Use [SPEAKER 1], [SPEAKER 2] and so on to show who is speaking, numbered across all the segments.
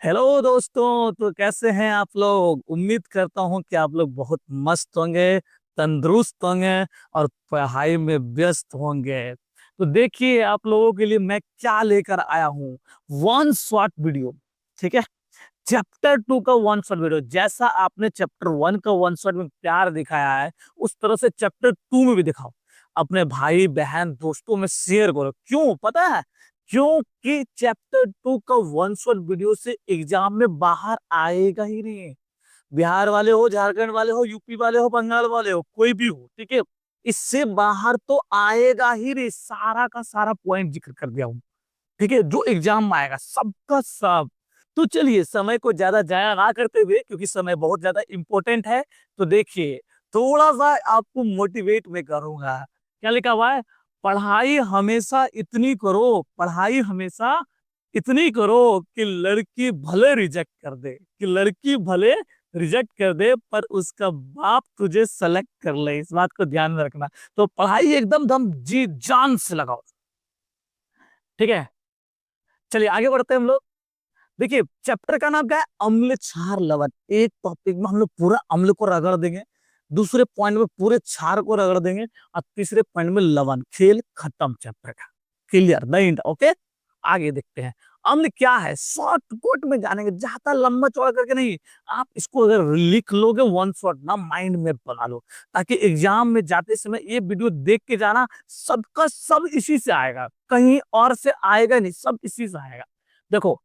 [SPEAKER 1] Hello दोस्तों, तो कैसे हैं आप लोग। उम्मीद करता हूं कि आप लोग बहुत मस्त होंगे, तंदुरुस्त होंगे और पढ़ाई में व्यस्त होंगे। तो देखिए आप लोगों के लिए मैं क्या लेकर आया हूं। One shot video. ठीक है। चैप्टर 2 का वन शॉट वीडियो। जैसा आपने चैप्टर 1 का वन शॉट में प्यार दिखाया है, उस तरह से चैप्टर 2 में भी दिखाओ। अपने भाई बहन दोस्तों में शेयर करो। क्यों पता है? क्योंकि चैप्टर 2 का वन शॉट वीडियो से एग्जाम में बाहर आएगा ही नहीं। बिहार वाले हो, झारखंड वाले हो, यूपी वाले हो, बंगाल वाले हो, कोई भी हो, ठीक है। इससे बाहर तो आएगा ही नहीं। सारा का सारा पॉइंट जिक्र कर दिया हूं। ठीक है, जो एग्जाम में आएगा सबका सब। तो चलिए समय को ज्यादा जाया ना करते हुए, क्योंकि समय बहुत ज्यादा इंपॉर्टेंट है। तो देखिए, थोड़ा सा आपको मोटिवेट मैं करूंगा। क्या लिखा हुआ है? पढ़ाई हमेशा इतनी करो, पढ़ाई हमेशा इतनी करो कि लड़की भले रिजेक्ट कर दे, कि लड़की भले रिजेक्ट कर दे पर उसका बाप तुझे सेलेक्ट कर ले। इस बात को ध्यान में रखना। तो पढ़ाई एकदम दम जी जान से लगाओ। ठीक है, चलिए आगे बढ़ते हैं हम लोग। देखिए चैप्टर का नाम क्या है? अम्ल क्षार लवण। एक टॉपिक में हम लोग पूरा अम्ल को रगड़ देंगे, दूसरे पॉइंट में पूरे क्षार को रगड़ देंगे, और तीसरे पॉइंट में लवण। खेल खत्म चैप्टर का। क्लियर नहीं? ओके, आगे देखते हैं। अम्ल क्या है, शॉर्ट कोट में जानेंगे, ज्यादा लंबा चौड़ा करके नहीं। आप इसको अगर लिख लोगे वन शॉट ना, माइंड में बना लो, ताकि एग्जाम में जाते समय ये वीडियो देख के जाना। सबका सब इसी से आएगा, कहीं और से आएगा नहीं, सब इसी से आएगा। देखो,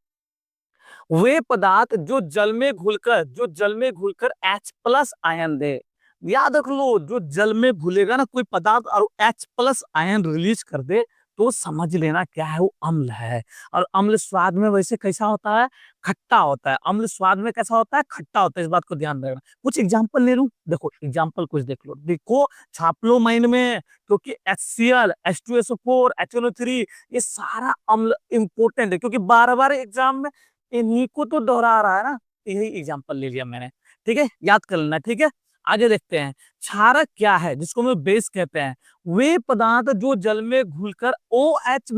[SPEAKER 1] वे पदार्थ जो जल में घुलकर H प्लस आयन दे। याद रख लो, जो जल में घुलेगा ना कोई पदार्थ और H प्लस आयन रिलीज कर दे, तो समझ लेना क्या है, वो अम्ल है। और अम्ल स्वाद में वैसे कैसा होता है? खट्टा होता है। अम्ल स्वाद में कैसा होता है? खट्टा होता है। इस बात को ध्यान रखना। कुछ एग्जांपल ले लूं, देखो एग्जांपल कुछ देख लो, देखो छाप लो माइंड में। क्योंकि HCl, H2SO4, HNO3, ये सारा अम्ल इंपॉर्टेंट है, क्योंकि बार बार एग्जाम में इन्हीं को तो दोहरा रहा है ना। यही एग्जांपल ले लिया मैंने। ठीक है, याद कर लेना। ठीक है, आगे देखते हैं। क्षारक क्या है, जिसको हम बेस कहते हैं? वे पदार्थ जो जल में घुलकर OH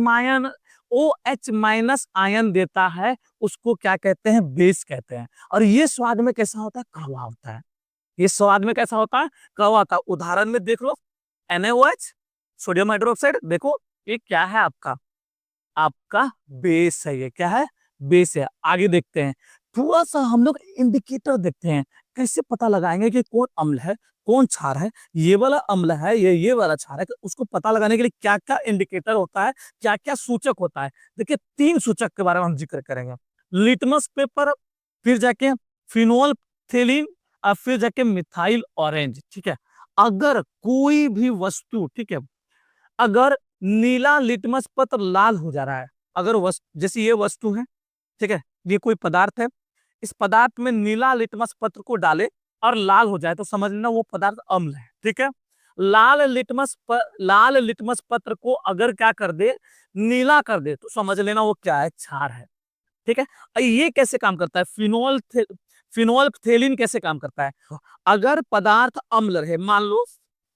[SPEAKER 1] माइनस आयन देता है, उसको क्या कहते हैं? बेस कहते हैं। और ये स्वाद में कैसा होता है? कड़वा होता है। ये स्वाद में कैसा होता है? कड़वा होता है। उदाहरण में देख लो, NaOH, सोडियम हाइड्रोक्साइड। देखो ये क्या है? आपका आपका बेस है। ये क्या है? बेस है। आगे देखते हैं। थोड़ा सा हम लोग इंडिकेटर देखते हैं। कैसे पता लगाएंगे कि कौन अम्ल है, कौन क्षार है? ये वाला अम्ल है, ये वाला क्षार है। उसको पता लगाने के लिए क्या क्या इंडिकेटर होता है, क्या क्या सूचक होता है? देखिए 3 सूचक के बारे में हम जिक्र करेंगे। लिटमस पेपर, फिर जाके फिनोल थेलिन, और फिर जाके मिथाइल ऑरेंज। ठीक है, अगर कोई भी वस्तु, ठीक है, अगर नीला लिटमस पत्र लाल हो जा रहा है, अगर वस्तु जैसे ये वस्तु है, ठीक है, ये कोई पदार्थ है, इस पदार्थ में नीला लिटमस पत्र को डाले और लाल हो जाए, तो समझ लेना वो पदार्थ अम्ल है। ठीक है। लाल लिटमस पत्र को अगर क्या कर दे, नीला कर दे, तो समझ लेना वो क्या है? क्षार है। ठीक है। ये कैसे काम करता है? फिनोल थेलिन कैसे काम करता है? अगर पदार्थ अम्ल रहे, मान लो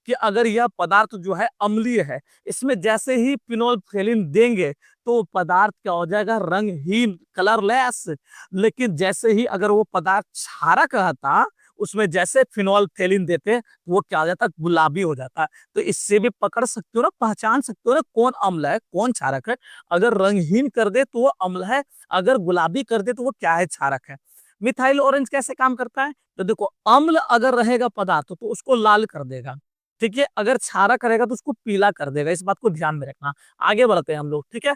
[SPEAKER 1] कि अगर यह पदार्थ जो है अम्लीय है, इसमें जैसे ही फिनोल्फथेलिन देंगे तो पदार्थ क्या हो जाएगा? रंगहीन, कलरलेस। लेकिन जैसे ही अगर वो पदार्थ क्षारक रहता, उसमें जैसे फिनोल्फथेलिन देते, वो क्या हो जाता? गुलाबी हो जाता। तो इससे भी पकड़ सकते हो ना, पहचान सकते हो ना, कौन अम्ल है कौन क्षारक है। अगर रंगहीन कर दे तो वो अम्ल है, अगर गुलाबी कर दे तो वो क्या है? क्षारक है। मिथाइल ऑरेंज कैसे काम करता है? तो देखो, अम्ल अगर रहेगा पदार्थ तो उसको लाल कर देगा। ठीक है, अगर क्षारक करेगा तो उसको पीला कर देगा। इस बात को ध्यान में रखना। आगे बढ़ते हैं हम लोग। ठीक है,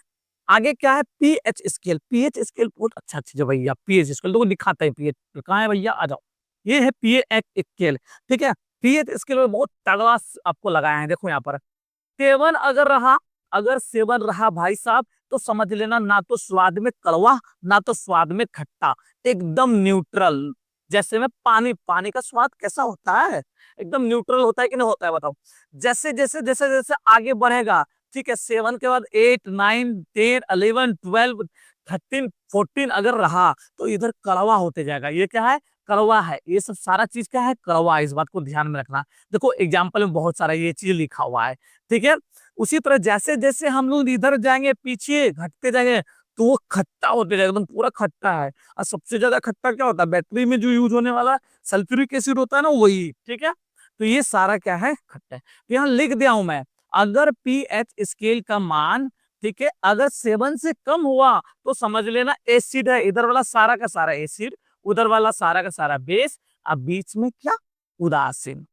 [SPEAKER 1] आगे क्या है? PH scale. पीएच स्केल बहुत अच्छा चीज है भैया। पीएच स्केल तो दिखाते हैं। पीएच कहाँ है भैया? आ जाओ। ये है पीएच स्केल। ठीक है, पीएच स्केल में बहुत तगड़ा आपको लगाया है। देखो यहाँ पर सेवन अगर रहा, अगर सेवन रहा भाई साहब, तो समझ लेना ना तो स्वाद में कड़वा, ना तो स्वाद में खट्टा, एकदम न्यूट्रल। जैसे में पानी, पानी का स्वाद कैसा होता है? एकदम न्यूट्रल होता है कि नहीं होता है? बताओ। जैसे जैसे जैसे जैसे आगे बढ़ेगा, ठीक है, 7 के बाद 8, 9, 10, 11, 12, 13, 14 अगर रहा, तो इधर कड़वा होते जाएगा। ये क्या है? कड़वा है। ये सब सारा चीज क्या है? कड़वा है। इस बात को ध्यान में रखना। देखो एग्जाम्पल में बहुत सारा ये चीज लिखा हुआ है। ठीक है, उसी तरह जैसे जैसे हम लोग इधर जाएंगे, पीछे घटते जाएंगे, तो वो खट्टा होते जाएगा, एकदम पूरा खट्टा है। और सबसे ज्यादा खट्टा क्या होता है, बैटरी में जो यूज होने वाला सल्फ्यूरिक एसिड होता है ना, वही। ठीक है, तो ये सारा क्या है, खट्टा है। तो यहाँ लिख दिया हूं मैं, अगर पीएच स्केल का मान, ठीक है, अगर 7 से कम हुआ तो समझ लेना एसिड है। इधर वाला सारा का सारा एसिड, उधर वाला सारा का सारा बेस, अब बीच में क्या, उदासीन।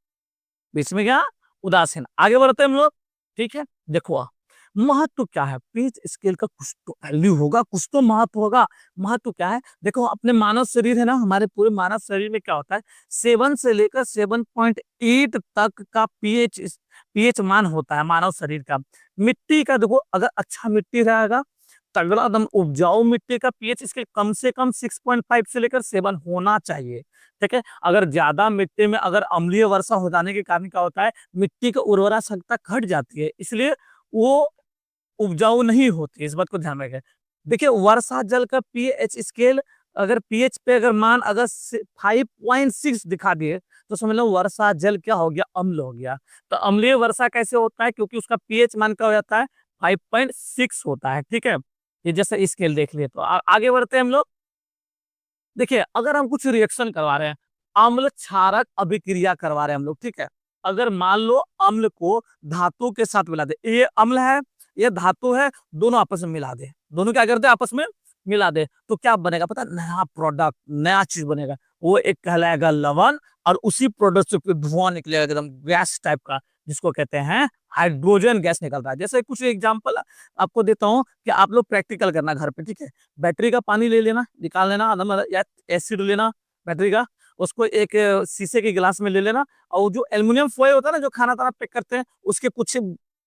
[SPEAKER 1] बीच में क्या, उदासीन। आगे बढ़ते हैं हम लोग। ठीक है, देखो महत्व क्या है, पीच स्केल का कुछ तो वैल्यू होगा, कुछ तो महत्व होगा। महत्व क्या है, देखो अपने मानव शरीर है ना, हमारे पूरे मानव शरीर में क्या होता है, 7 से लेकर 7.8 तक का पीएच मान होता है मानव शरीर का। मिट्टी का देखो, अगर अच्छा मिट्टी रहेगा, तगड़ा दम उपजाऊ मिट्टी का पीएच स्केल कम से कम 6.5 से लेकर 7 होना चाहिए। ठीक है, अगर ज्यादा मिट्टी में अगर अम्लीय वर्षा हो जाने के कारण क्या होता है, मिट्टी की उर्वरा क्षमता घट जाती है, इसलिए वो उपजाऊ नहीं होती। इस बात को ध्यान रखें। देखिए वर्षा जल का पीएच स्केल, अगर पीएच पे अगर मान अगर 5.6 दिखा दिए, तो समझ लो वर्षा जल क्या हो गया, अम्ल हो गया। तो अम्लीय वर्षा कैसे होता है, क्योंकि उसका पीएच मान क्या हो जाता है, 5.6 होता है। ठीक है, ये जैसे स्केल देख लिए। तो आगे बढ़ते हैं हम लोग। देखिए अगर हम कुछ रिएक्शन करवा रहे हैं, अम्ल क्षारक अभिक्रिया करवा रहे हैं हम लोग, ठीक है, अगर मान लो अम्ल को धातु के साथ मिला दे, ये अम्ल है, ये धातु है, दोनों आपस में मिला दे, दोनों क्या करते हैं, आपस में मिला दे, तो क्या बनेगा पता है? नया प्रोडक्ट, नया चीज बनेगा, वो एक कहलाएगा लवण। और उसी प्रोडक्ट से फिर धुआं निकलेगा एकदम गैस टाइप का, जिसको कहते हैं हाइड्रोजन गैस निकलता है। जैसे कुछ एग्जांपल आपको देता हूँ कि आप लोग प्रैक्टिकल करना घर पे, ठीक है। बैटरी का पानी ले लेना, निकाल लेना, या एसिड लेना बैटरी का, उसको एक शीशे के गिलास में ले लेना, और जो एल्युमिनियम फॉयल होता है ना, जो खाना ताना पैक करते हैं, उसके कुछ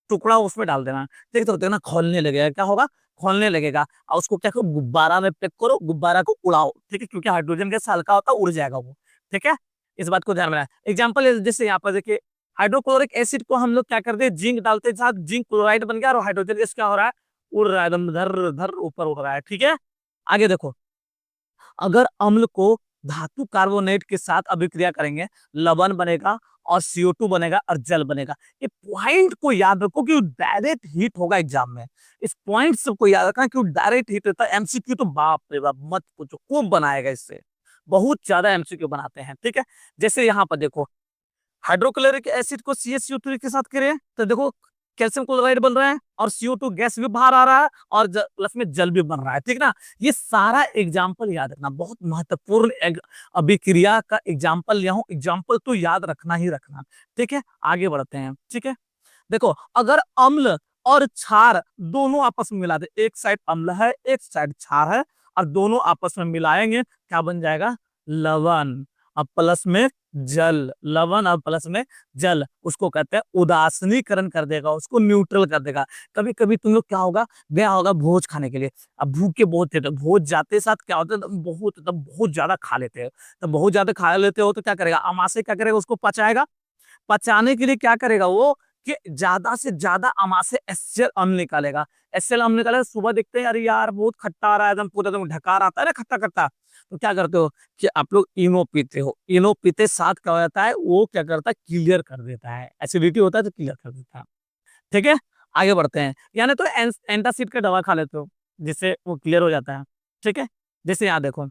[SPEAKER 1] टुकड़ा उसमें डाल देना। देखते होते ना, खोलने लगेगा, क्या होगा, खोलने लगेगा। और उसको क्या करो, गुब्बारा में पैक करो, गुब्बारा को उड़ाओ, ठीक है, क्योंकि हाइड्रोजन गैस हल्का होता है, उड़ जाएगा वो। ठीक है, इस बात को ध्यान में रखना। एग्जाम्पल जैसे यहाँ पर देखिए, हाइड्रोक्लोरिक एसिड को हम लोग क्या करते हैं, जिंक डालते हैं, साथ जिंक क्लोराइड बन गया, और हाइड्रोजन गैस क्या हो रहा है, उड़ रहा है, एकदम धर धर ऊपर उड़ रहा है। ठीक है, आगे देखो, अगर अम्ल को धातु कार्बोनेट के साथ अभिक्रिया करेंगे, लवण बनेगा और CO2 बनेगा और जल बनेगा। ये पॉइंट को याद रखो कि डायरेक्ट हीट होगा एग्जाम में। इस पॉइंट सबको याद रखना कि डायरेक्ट हीट रहता है। एमसीक्यू तो बाप रे बाप मत पूछो, खूब बनाएगा इससे, बहुत ज्यादा एमसीक्यू बनाते हैं। ठीक है, जैसे यहाँ पर देखो, हाइड्रोक्लोरिक एसिड को CaCO3 के साथ करें, तो देखो कैल्शियम क्लोराइड बन रहा है, और CO2 गैस भी बाहर आ रहा है, और प्लस में जल भी बन रहा है। ठीक ना, ये सारा एग्जाम्पल याद रखना, बहुत महत्वपूर्ण अभिक्रिया का एग्जाम्पल लिया हूं, एग्जाम्पल तो याद रखना ही रखना। ठीक है, आगे बढ़ते हैं। ठीक है, देखो अगर अम्ल और क्षार दोनों आपस में मिला दे, एक साइड अम्ल है, एक साइड क्षार है, और दोनों आपस में मिलाएंगे, क्या बन जाएगा, लवण, और प्लस में जल। लवण और प्लस में जल, उसको कहते हैं उदासीनीकरण कर देगा, उसको न्यूट्रल कर देगा। कभी कभी तुम लोग क्या होगा, गया होगा भोज खाने के लिए, अब भूखे बहुत थे, तो भोज जाते साथ क्या होता है, बहुत ज्यादा खा लेते हैं। तो बहुत ज्यादा खा लेते हो तो क्या करेगा, अमाशय क्या करेगा, उसको पचाएगा। पचाने के लिए क्या करेगा वो, कि ज्यादा से ज्यादा अमाशय एचसीएल अम्ल निकालेगा। एचसीएल अम्ल निकालेगा, सुबह देखते हैं अरे यार बहुत खट्टा आ रहा है, एकदम पूरा एकदम ढकार आता है ना, खट्टा खट्टा, तो क्या करते हो कि आप लोग इनो पीते हो। इनो पीते साथ क्या हो जाता है, वो क्या करता है, क्लियर कर देता है, एसिडिटी होता है तो क्लियर कर देता है। ठीक है, आगे बढ़ते हैं। यानी तो एंटासिड का दवा खा लेते हो, जिससे वो क्लियर हो जाता है। ठीक है, जैसे यहाँ देखो,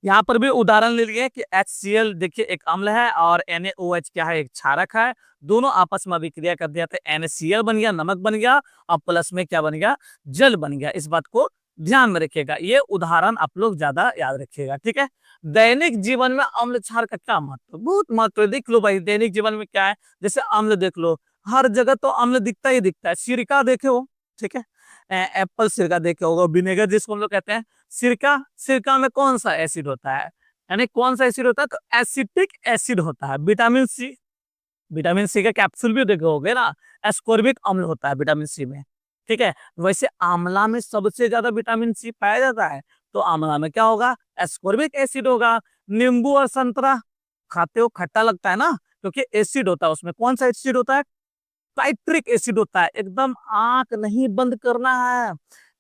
[SPEAKER 1] यहाँ पर भी उदाहरण ले लिए कि HCl देखिए एक अम्ल है, और NaOH क्या है, एक क्षारक है। दोनों आपस में अभिक्रिया कर दिया तो NaCl बन गया, नमक बन गया, और प्लस में क्या बन गया, जल बन गया। इस बात को ध्यान में रखिएगा, ये उदाहरण आप लोग ज्यादा याद रखिएगा। ठीक है, दैनिक जीवन में अम्ल क्षार का क्या महत्व, बहुत महत्व है। देख लो भाई, दैनिक जीवन में क्या है, जैसे अम्ल देख लो, हर जगह तो अम्ल दिखता ही दिखता है। सिरका देखे हो, ठीक है, एप्पल सिरका देखे होगा, विनेगर जिसको हम लोग कहते हैं। सिरका, सिरका में कौन सा एसिड होता है, यानी कौन सा एसिड होता है, तो एसिटिक एसिड होता है। विटामिन सी, विटामिन सी का कैप्सूल भी देखे होगे ना, एस्कॉर्बिक अम्ल होता है विटामिन सी में। ठीक है, वैसे आंवला में सबसे ज्यादा विटामिन सी पाया जाता है, तो आंवला में क्या होगा, एस्कॉर्बिक एसिड होगा। नींबू और संतरा खाते हो, खट्टा लगता है ना, क्योंकि एसिड होता है उसमें। कौन सा एसिड होता है, साइट्रिक एसिड होता है। एकदम आंख नहीं बंद करना है,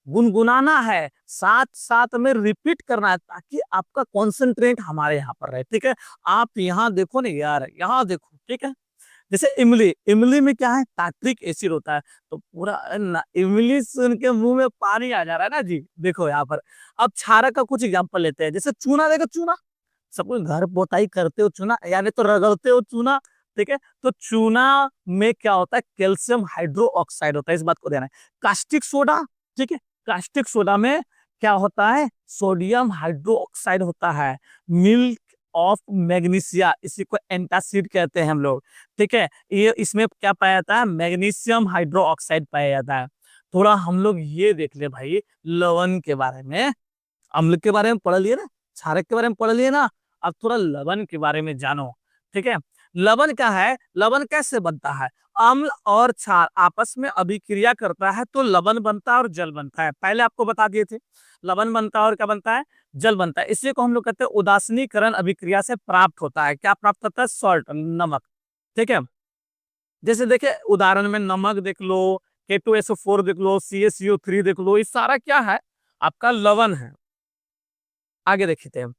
[SPEAKER 1] गुनगुनाना है, साथ साथ में रिपीट करना है, ताकि आपका कॉन्सेंट्रेट हमारे यहाँ पर रहे। ठीक है, आप यहाँ देखो ना यार, यहाँ देखो, ठीक है, जैसे इमली, इमली में क्या है, टार्ट्रिक एसिड होता है। तो पूरा इमली सुन के मुंह में पानी आ जा रहा है ना जी। देखो यहाँ पर, अब क्षारक का कुछ एग्जांपल लेते हैं। जैसे चूना, देखो चूना, सब कोई घर पोताई करते हो चूना, यानी तो रगड़ते हो चूना, ठीक है। तो चूना में क्या होता है, कैल्शियम हाइड्रोक्साइड होता है, इस बात को ध्यान है। कास्टिक सोडा, ठीक है, कास्टिक सोडा में क्या होता है, सोडियम हाइड्रोक्साइड होता है। मिल्क ऑफ मैग्नीशिया, इसी को एंटासिड कहते हैं हम लोग, ठीक है। ये इसमें क्या पाया जाता है, मैग्नीशियम हाइड्रोक्साइड पाया जाता है। थोड़ा हम लोग ये देख ले भाई, लवण के बारे में, अम्ल के बारे में पढ़ लिए ना, क्षारक के बारे में पढ़ लिए ना, अब थोड़ा लवण के बारे में जानो, ठीक है। लवण क्या है, लवण कैसे बनता है, अम्ल और क्षार आपस में अभिक्रिया करता है तो लवण बनता है और जल बनता है। पहले आपको बता दिए थे, लवण बनता है और क्या बनता है, जल बनता है। इसी को हम लोग कहते हैं उदासीनीकरण अभिक्रिया से प्राप्त होता है। क्या प्राप्त होता है, सॉल्ट, नमक, ठीक है। जैसे देखिए उदाहरण में नमक देख लो, K2SO4 देख लो, CaCO3 देख लो, ये सारा क्या है, आपका लवण है। आगे देखते हैं,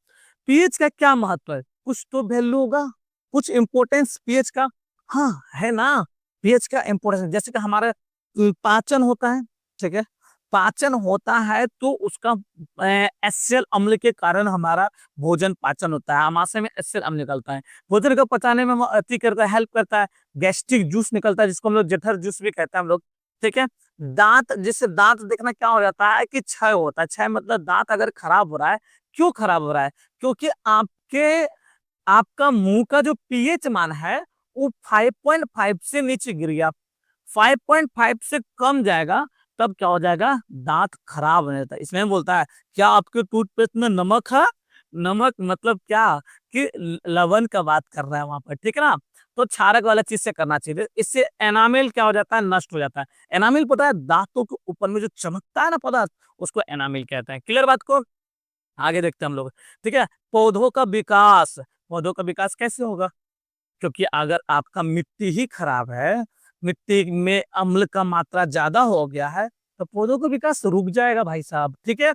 [SPEAKER 1] पीएच का क्या महत्व है, कुछ तो वैल्यू होगा, कुछ इंपोर्टेंस पीएच का, हाँ है ना। पीएच का इंपोर्टेंस, जैसे कि हमारा पाचन होता है, ठीक है, पाचन होता है तो उसका एचसीएल अम्ल के कारण हमारा भोजन पाचन होता है, आमाशय में एचसीएल अम्ल निकलता है, भोजन को पचाने में अति करता है, हेल्प करता है। गैस्ट्रिक जूस निकलता है जिसको हम लोग जठर जूस भी कहते हैं हम लोग, ठीक है। दांत, जिससे दांत देखना क्या हो जाता है कि क्षय होता है, क्षय मतलब दांत अगर खराब हो रहा है, क्यों खराब हो रहा है, क्योंकि आपके आपका मुंह का जो पीएच मान है वो 5.5 से नीचे गिर गया, 5.5 से कम जाएगा, तब क्या हो जाएगा, दांत खराब होने लगता है। इसमें बोलता है क्या आपके टूथपेस्ट में नमक है, नमक मतलब क्या, कि लवण का बात कर रहा है वहां पर, ठीक है ना। तो क्षारक वाला चीज से करना चाहिए, इससे एनामेल क्या हो जाता है, नष्ट हो जाता है। एनामेल पता है, दांतों के ऊपर में जो चमकता है ना पदार्थ, उसको एनामेल कहते हैं। क्लियर बात को, आगे देखते हैं हम लोग, ठीक है। पौधों का विकास, पौधों का विकास कैसे होगा, क्योंकि अगर आपका मिट्टी ही खराब है, मिट्टी में अम्ल का मात्रा ज्यादा हो गया है, तो पौधों का विकास रुक जाएगा भाई साहब, ठीक है।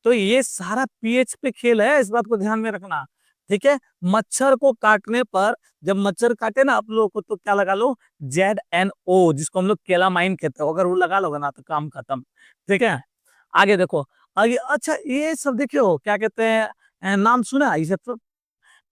[SPEAKER 1] तो ये सारा पीएच पे खेल है, इस बात को ध्यान में रखना, ठीक है। मच्छर को काटने पर, जब मच्छर काटे ना आप लोगों को, तो क्या लगा लो, ZNO, जिसको हम लोग केलामाइन कहते हैं, अगर वो लगा लोगे ना तो काम खत्म, ठीक है। आगे देखो, आगे अच्छा ये सब देखियो क्या कहते हैं, नाम सुना ये सब तो,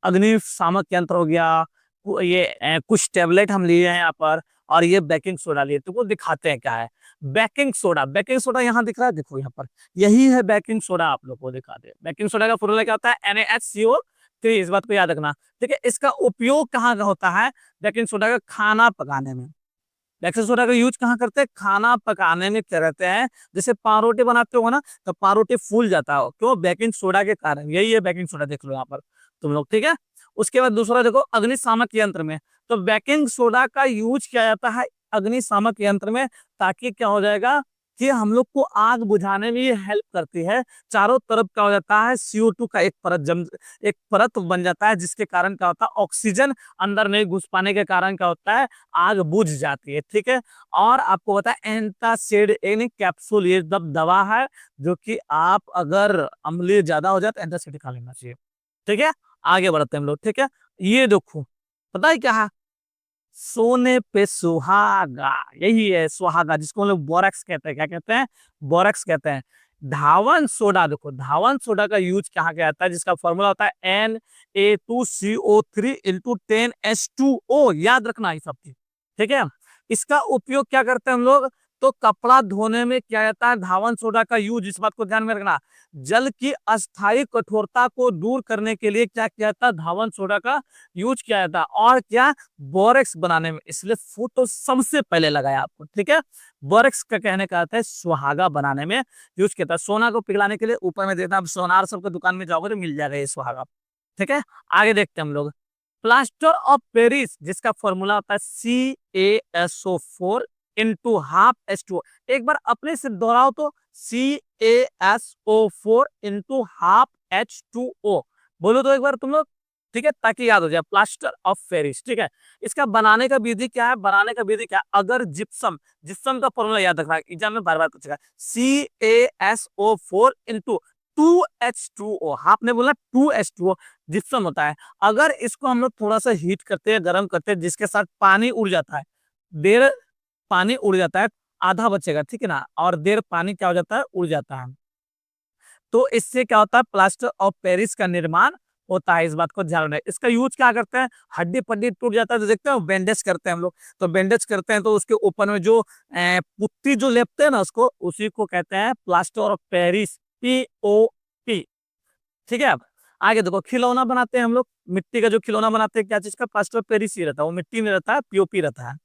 [SPEAKER 1] अग्निशामक यंत्र हो गया, ये कुछ टेबलेट हम लिए हैं यहाँ पर, और ये बेकिंग सोडा लिए, तो वो दिखाते हैं क्या है। बेकिंग सोडा, बेकिंग सोडा यहाँ दिख रहा है, देखो यहाँ पर, यही है बेकिंग सोडा, आप लोग को दिखा दे। बेकिंग सोडा का फॉर्मूला क्या होता है, NaHCO3, इस बात को याद रखना, ठीक है। इसका उपयोग कहाँ का होता है, बेकिंग सोडा का खाना पकाने में, बेकिंग सोडा का यूज कहाँ करते हैं, खाना पकाने में करते हैं। जैसे पारोटे बनाते हो ना, तो पारोटे फूल जाता हो, क्यों, बेकिंग सोडा के कारण, यही है बेकिंग सोडा, देख लो यहाँ पर तुम लोग, ठीक है। उसके बाद दूसरा देखो, अग्निशामक यंत्र में, तो बेकिंग सोडा का यूज किया जाता है अग्निशामक यंत्र में, ताकि क्या हो जाएगा कि हम लोग को आग बुझाने में ये हेल्प करती है। चारों तरफ क्या हो जाता है, CO2 का एक परत जम, एक परत बन जाता है, जिसके कारण क्या होता है, ऑक्सीजन अंदर नहीं घुस पाने के कारण क्या होता है, आग बुझ जाती है, ठीक है। और आपको पता है एंटासिड यानी कैप्सूल, ये दवा है जो कि आप अगर अम्लीय ज्यादा हो जाए तो एंटासिड खा लेना चाहिए, ठीक है। आगे बढ़ते हैं हम लोग, ठीक है। ये देखो, पता है क्या है, सोने पे सुहागा, यही है सुहागा, जिसको हम लोग बोरेक्स कहते हैं, क्या कहते हैं, बोरेक्स कहते हैं। धावन सोडा, देखो धावन सोडा का यूज कहाँ किया जाता है, जिसका फॉर्मूला होता है Na2CO3 × 10H2O, याद रखना ये सब चीज, ठीक है। इसका उपयोग क्या करते हैं हम लोग, तो कपड़ा धोने में किया जाता है धावन सोडा का यूज, इस बात को ध्यान में रखना। जल की अस्थायी कठोरता को दूर करने के लिए क्या किया जाता है, धावन सोडा का यूज किया जाता है, और क्या, बोरेक्स बनाने में, इसलिए फोटो सबसे पहले लगाया आपको, ठीक है। बोरेक्स का कहने का अर्थ है सुहागा बनाने में यूज किया था, सोना को पिघलाने के लिए ऊपर में देता, सोनार सबके दुकान में जाओगे तो मिल जाएगा ये सुहागा, ठीक है। आगे देखते हैं हम लोग, प्लास्टर ऑफ पेरिस, जिसका फॉर्मूला होता है CaSO4 × ½ H2O, एक बार अपने से दोहराओ तो, CaSO4 × ½ H2O, बोलो तो एक बार तुम लोग, ठीक है, ताकि याद हो जाए, प्लास्टर ऑफ पेरिस, ठीक है। इसका बनाने का विधि क्या है, बनाने का विधि क्या है, अगर जिप्सम, जिप्सम का फॉर्मूला याद रखना, एग्जाम में बार बार पूछेगा, CaSO4 × 2H2O, आपने बोला 2H2O जिप्सम होता है। अगर इसको हम लोग थोड़ा सा हीट करते हैं, गर्म करते हैं, जिसके साथ पानी उड़ जाता है, देर पानी उड़ जाता है, आधा बचेगा, ठीक है ना, और देर पानी क्या हो जाता है, उड़ जाता है। तो इससे क्या होता है, प्लास्टर ऑफ पेरिस का निर्माण होता है। इस बात को ध्यान रखना है। इसका यूज क्या करते हैं, हड्डी पड्डी टूट जाता है तो देखते हैं बैंडेज करते हैं हम लोग। तो बैंडेज करते हैं तो उसके ऊपर में जो पुट्टी जो लेपते हैं ना, उसको उसी को कहते हैं प्लास्टर ऑफ पेरिस, POP। ठीक है। अब आगे देखो, खिलौना बनाते हैं हम लोग, मिट्टी का जो खिलौना बनाते हैं, क्या चीज का, प्लास्टर ऑफ पेरिस ही रहता है, वो मिट्टी में रहता है, POP रहता है।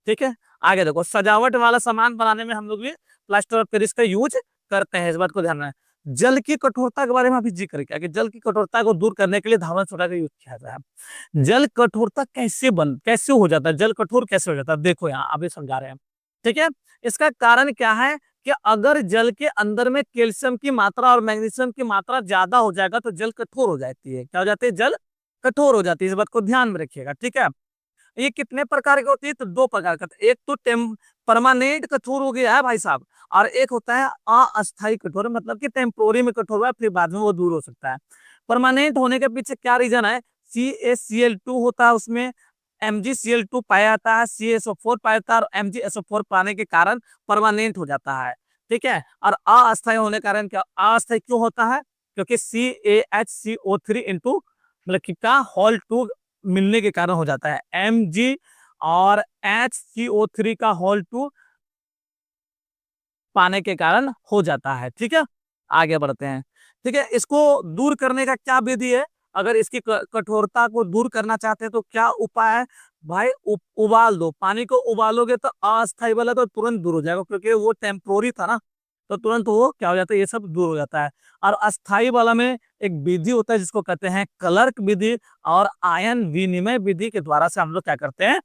[SPEAKER 1] ठीक है। आगे देखो, सजावट वाला सामान बनाने में हम लोग भी प्लास्टर ऑफ पेरिस का यूज करते हैं। इस बात को ध्यान रखना है। जल की कठोरता के बारे में अभी जिक्र किया कि जल की कठोरता को दूर करने के लिए धावन सोडा का यूज किया जाता है। जल कठोरता कैसे हो जाता है, जल कठोर कैसे हो जाता है, देखो यहाँ अभी समझा रहे हैं। ठीक है। इसका कारण क्या है कि अगर जल के अंदर में कैल्शियम की मात्रा और मैग्नीशियम की मात्रा ज्यादा हो जाएगा तो जल कठोर हो जाती है। क्या हो जाती है, जल कठोर हो जाती है। इस बात को ध्यान में रखिएगा। ठीक है। ये कितने प्रकार की होती है, तो दो प्रकार का। एक तो परमानेंट कठोर हो गया है भाई साहब, और एक होता है अस्थाई कठोर, मतलब कि टेम्पोरी में कठोर हुआ है, फिर बाद में वो दूर हो सकता है। परमानेंट होने के पीछे क्या रीजन है, CaCl2 होता है, उसमें MgCl2 पाया जाता है, CaSO4 पाया जाता है, और MgSO4 पाने के कारण परमानेंट हो जाता है। ठीक है। और अस्थाई होने के कारण क्या, अस्थाई क्यों होता है, क्योंकि CaHCO3 इंटू मतलब कि का होल 2 मिलने के कारण हो जाता है। Mg और HCO3 का होल 2 पाने के कारण हो जाता है। ठीक है। आगे बढ़ते हैं। ठीक है। इसको दूर करने का क्या विधि है, अगर इसकी कठोरता को दूर करना चाहते हैं तो क्या उपाय है भाई, उबाल दो, पानी को उबालोगे तो अस्थाई वाला तो तुरंत दूर हो जाएगा, क्योंकि वो टेम्पोरी था ना, तो तुरंत वो क्या हो जाता है, ये सब दूर हो जाता है। और अस्थाई वाला में एक विधि होता है जिसको कहते हैं क्लर्क विधि, और आयन विनिमय विधि के द्वारा से हम लोग क्या करते हैं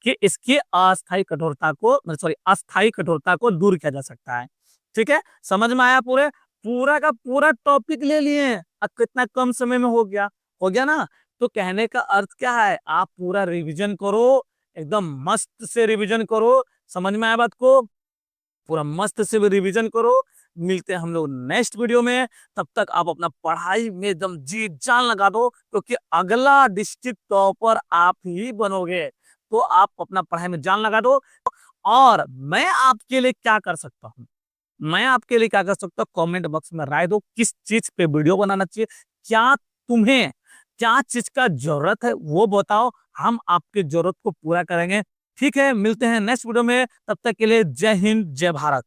[SPEAKER 1] कि इसकी अस्थाई कठोरता को दूर किया जा सकता है। ठीक है। समझ में आया, पूरा का पूरा टॉपिक ले लिए, अब कितना कम समय में हो गया ना। तो कहने का अर्थ क्या है, आप पूरा रिवीजन करो, एकदम मस्त से रिवीजन करो। समझ में आया बात को, पूरा मस्त से भी रिवीजन करो। मिलते हैं हम लोग नेक्स्ट वीडियो में। तब तक आप अपना पढ़ाई में एकदम जी जान लगा दो, क्योंकि अगला डिस्ट्रिक्ट टॉपर आप ही बनोगे। तो आप अपना पढ़ाई में जान लगा दो। और मैं आपके लिए क्या कर सकता हूँ, मैं आपके लिए क्या कर सकता हूँ, कमेंट बॉक्स में राय दो, किस चीज पे वीडियो बनाना चाहिए, क्या तुम्हें क्या चीज का जरूरत है वो बताओ, हम आपकी जरूरत को पूरा करेंगे। ठीक है। मिलते हैं नेक्स्ट वीडियो में, तब तक के लिए जय हिंद जय भारत।